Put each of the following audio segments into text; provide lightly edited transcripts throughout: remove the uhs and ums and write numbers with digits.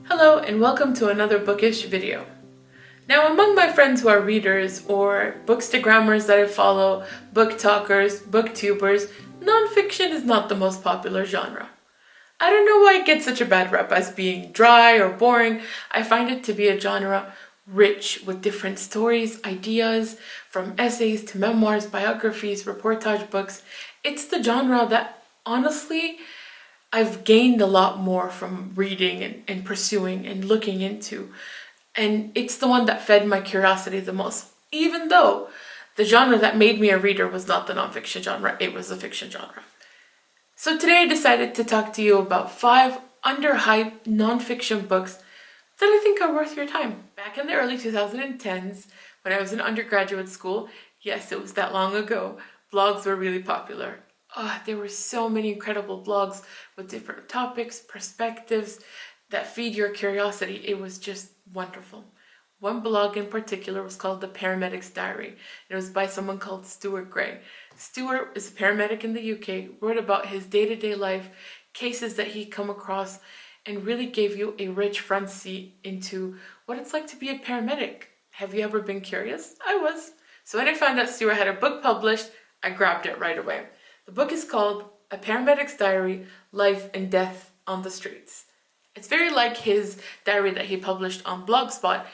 Hello and welcome to another bookish video. Now, among my friends who are readers or bookstagrammers that I follow, book talkers, booktubers, nonfiction is not the most popular genre. I don't know why it gets such a bad rep as being dry or boring. I find it to be a genre rich with different stories, ideas, from essays to memoirs, biographies, reportage books. It's the genre that honestly I've gained a lot more from reading and pursuing and looking into. And it's the one that fed my curiosity the most, even though the genre that made me a reader was not the nonfiction genre, it was the fiction genre. So today I decided to talk to you about 5 underhyped nonfiction books that I think are worth your time. Back in the early 2010s, when I was in undergraduate school, yes, it was that long ago, blogs were really popular. There were so many incredible blogs with different topics, perspectives that feed your curiosity. It was just wonderful. One blog in particular was called The Paramedic's Diary. It was by someone called Stuart Gray. Stuart is a paramedic in the UK, wrote about his day-to-day life, cases that he come across, and really gave you a rich front seat into what it's like to be a paramedic. Have you ever been curious? I was. So when I found out Stuart had a book published, I grabbed it right away. The book is called A Paramedic's Diary, Life and Death on the Streets. It's very like his diary that he published on Blogspot,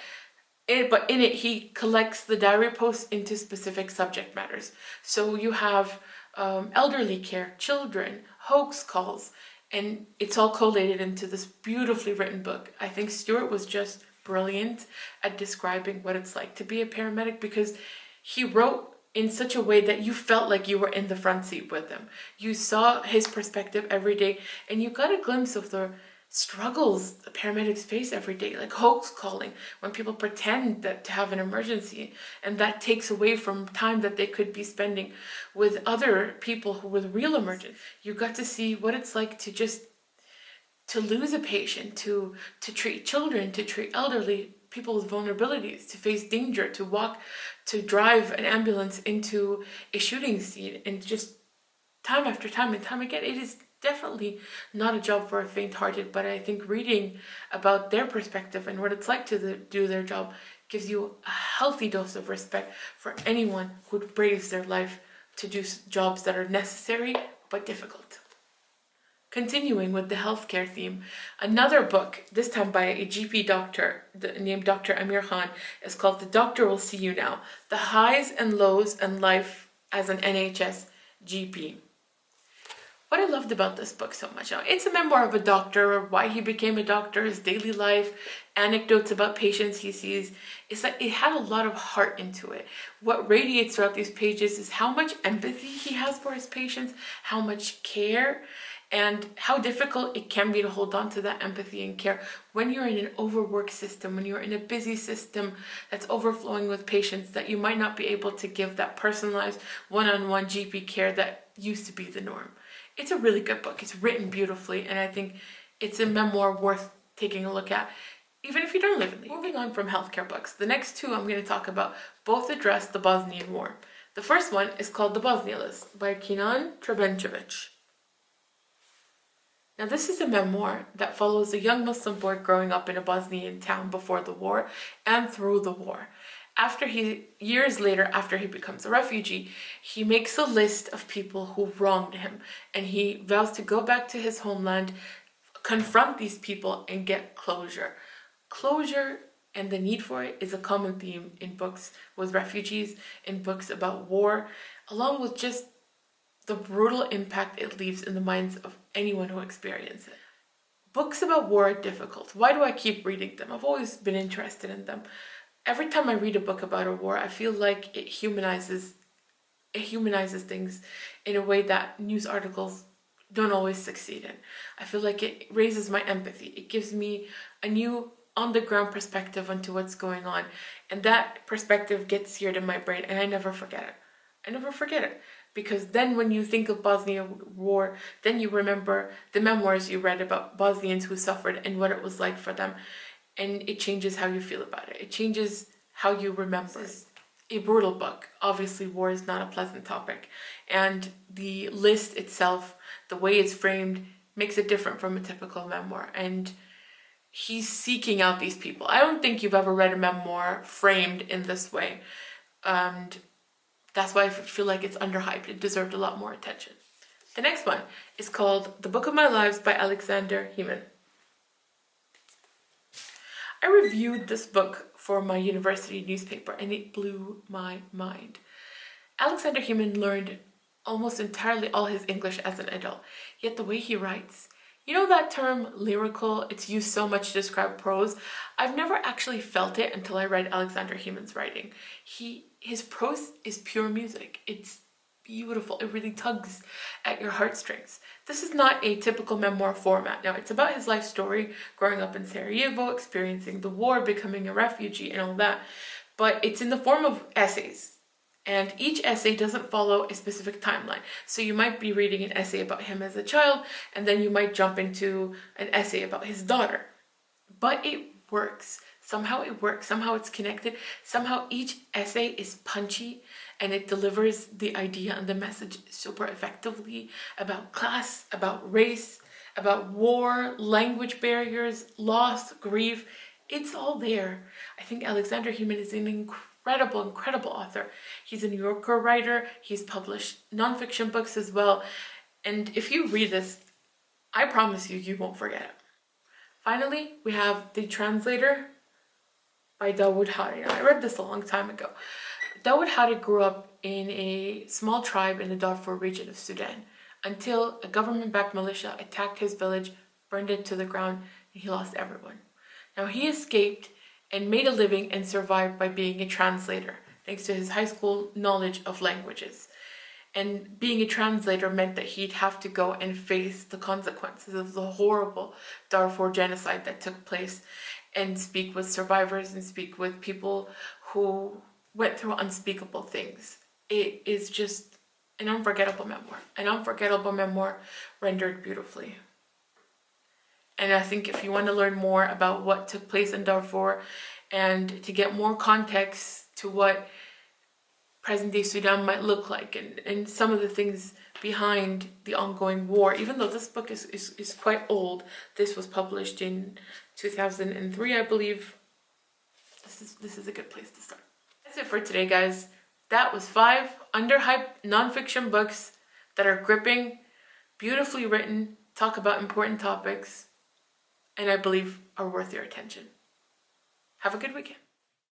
but in it he collects the diary posts into specific subject matters. So you have elderly care, children, hoax calls, and it's all collated into this beautifully written book. I think Stuart was just brilliant at describing what it's like to be a paramedic because he wrote in such a way that you felt like you were in the front seat with him. You saw his perspective every day and you got a glimpse of the struggles the paramedics face every day, like hoax calling, when people pretend that to have an emergency, and that takes away from time that they could be spending with other people who with real emergencies. You got to see what it's like to lose a patient, to treat children, to treat elderly people with vulnerabilities, to face danger, to drive an ambulance into a shooting scene, and just time after time and time again. It is definitely not a job for a faint-hearted, but I think reading about their perspective and what it's like to do their job gives you a healthy dose of respect for anyone who braves their life to do jobs that are necessary but difficult. Continuing with the healthcare theme, another book, this time by a GP doctor named Dr. Amir Khan, is called The Doctor Will See You Now, The Highs and Lows and Life as an NHS GP. What I loved about this book so much, it's a memoir of a doctor, why he became a doctor, his daily life, anecdotes about patients he sees. It's like it had a lot of heart into it. What radiates throughout these pages is how much empathy he has for his patients, how much care, and how difficult it can be to hold on to that empathy and care when you're in an overworked system, when you're in a busy system that's overflowing with patients, that you might not be able to give that personalized one-on-one GP care that used to be the norm. It's a really good book. It's written beautifully, and I think it's a memoir worth taking a look at, even if you don't live in the UK. Moving on from healthcare books, the next 2 I'm going to talk about both address the Bosnian War. The first one is called The Bosnia List by Kenan Trebenčević. Now, this is a memoir that follows a young Muslim boy growing up in a Bosnian town before the war and through the war. Years later, after he becomes a refugee, he makes a list of people who wronged him, and he vows to go back to his homeland, confront these people, and get closure. Closure and the need for it is a common theme in books with refugees, in books about war, along with just the brutal impact it leaves in the minds of anyone who experiences it. Books about war are difficult. Why do I keep reading them? I've always been interested in them. Every time I read a book about a war, I feel like it humanizes things in a way that news articles don't always succeed in. I feel like it raises my empathy. It gives me a new on-the-ground perspective onto what's going on. And that perspective gets seared in my brain, and I never forget it. Because then when you think of Bosnia War, then you remember the memoirs you read about Bosnians who suffered and what it was like for them. And it changes how you feel about it. It changes how you remember. It's a brutal book. Obviously, war is not a pleasant topic. And the list itself, the way it's framed, makes it different from a typical memoir. And he's seeking out these people. I don't think you've ever read a memoir framed in this way. And that's why I feel like it's underhyped. It deserved a lot more attention. The next one is called The Book of My Lives by Alexander Heman. I reviewed this book for my university newspaper and it blew my mind. Alexander Heman learned almost entirely all his English as an adult, yet the way he writes, you know that term lyrical, it's used so much to describe prose. I've never actually felt it until I read Alexander Heman's writing. His prose is pure music. It's beautiful. It really tugs at your heartstrings. This is not a typical memoir format. Now, it's about his life story, growing up in Sarajevo, experiencing the war, becoming a refugee and all that. But it's in the form of essays. And each essay doesn't follow a specific timeline. So you might be reading an essay about him as a child, and then you might jump into an essay about his daughter. But it works. Somehow it works. Somehow it's connected. Somehow each essay is punchy, and it delivers the idea and the message super effectively about class, about race, about war, language barriers, loss, grief. It's all there. I think Alexander Heman is an incredible author. He's a New Yorker writer. He's published nonfiction books as well. And if you read this, I promise you, you won't forget it. Finally, we have The Translator by Dawood Hari. Now, I read this a long time ago. Dawood Hari grew up in a small tribe in the Darfur region of Sudan until a government-backed militia attacked his village, burned it to the ground, and he lost everyone. Now, he escaped and made a living and survived by being a translator, thanks to his high school knowledge of languages. And being a translator meant that he'd have to go and face the consequences of the horrible Darfur genocide that took place and speak with survivors and speak with people who went through unspeakable things. It is just an unforgettable memoir rendered beautifully. And I think if you want to learn more about what took place in Darfur and to get more context to what present-day Sudan might look like and some of the things behind the ongoing war, even though this book is quite old. This was published in 2003, I believe. This is a good place to start. That's it for today, guys. That was 5 underhyped nonfiction books that are gripping, beautifully written, talk about important topics, and I believe are worth your attention. Have a good weekend.